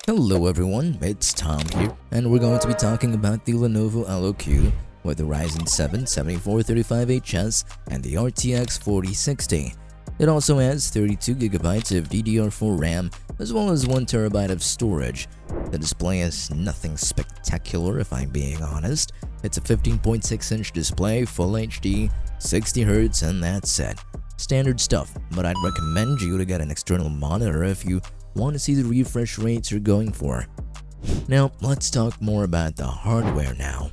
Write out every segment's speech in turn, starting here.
Hello everyone, it's Tom here, and we're going to be talking about the Lenovo LOQ with the Ryzen 7 7435HS and the RTX 4060. It also has 32GB of DDR4 RAM as well as 1TB of storage. The display is nothing spectacular if I'm being honest. It's a 15.6-inch display, Full HD, 60Hz, and that's it. Standard stuff, but I'd recommend you to get an external monitor if you want to see the refresh rates you're going for. Now, let's talk more about the hardware now.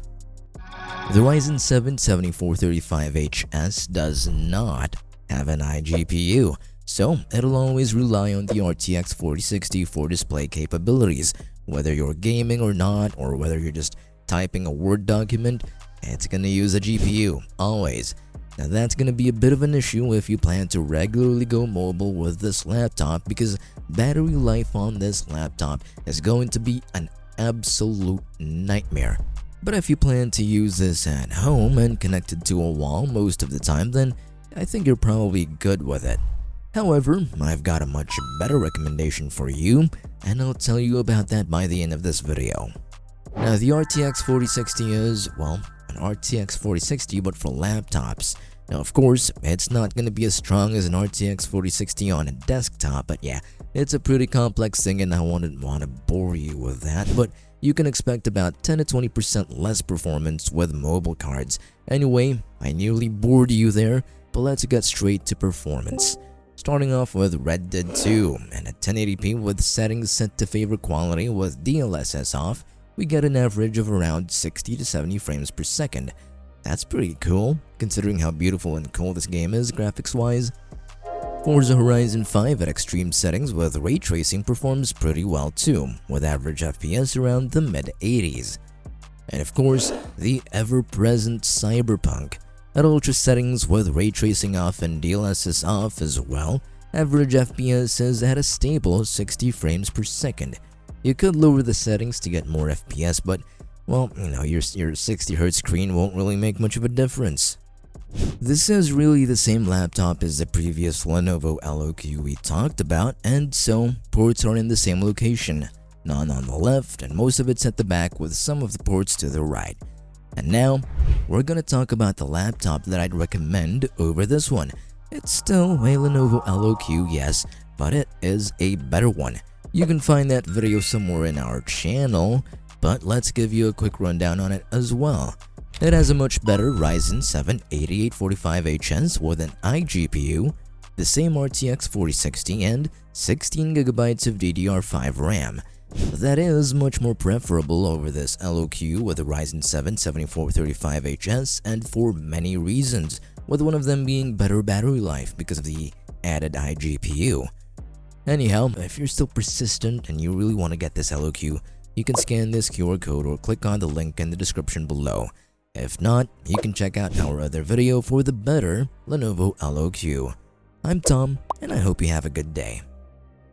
The Ryzen 7 7435HS does not have an iGPU, so it'll always rely on the RTX 4060 for display capabilities. Whether you're gaming or not, or whether you're just typing a Word document, it's gonna use a GPU, always. Now that's gonna be a bit of an issue if you plan to regularly go mobile with this laptop, because battery life on this laptop is going to be an absolute nightmare. But if you plan to use this at home and connected to a wall most of the time, then I think you're probably good with it. However, I've got a much better recommendation for you, and I'll tell you about that by the end of this video. Now the RTX 4060 is, well, an RTX 4060 but for laptops. Now of course, it's not going to be as strong as an RTX 4060 on a desktop, but yeah, it's a pretty complex thing and I wouldn't want to bore you with that, but you can expect about 10 to 20% less performance with mobile cards. Anyway, I nearly bored you there, but let's get straight to performance. Starting off with Red Dead 2, and at 1080p with settings set to favor quality with DLSS off, we get an average of around 60 to 70 frames per second. That's pretty cool, considering how beautiful and cool this game is graphics-wise. Forza Horizon 5 at extreme settings with ray tracing performs pretty well too, with average FPS around the mid-80s. And of course, the ever-present Cyberpunk. At ultra settings with ray tracing off and DLSS off as well, average FPS is at a stable 60 frames per second. You could lower the settings to get more FPS, but, well, you know, your 60Hz screen won't really make much of a difference. This is really the same laptop as the previous Lenovo LOQ we talked about, and so ports are in the same location, none on the left and most of it's at the back with some of the ports to the right. And now, we're gonna talk about the laptop that I'd recommend over this one. It's still a Lenovo LOQ, yes, but it is a better one. You can find that video somewhere in our channel, but let's give you a quick rundown on it as well. It has a much better Ryzen 7 8845HS with an iGPU, the same RTX 4060 and 16GB of DDR5 RAM. That is much more preferable over this LOQ with the Ryzen 7 7435HS, and for many reasons, with one of them being better battery life because of the added iGPU. Anyhow, if you're still persistent and you really want to get this LOQ, you can scan this QR code or click on the link in the description below. If not, you can check out our other video for the better Lenovo LOQ. I'm Tom, and I hope you have a good day.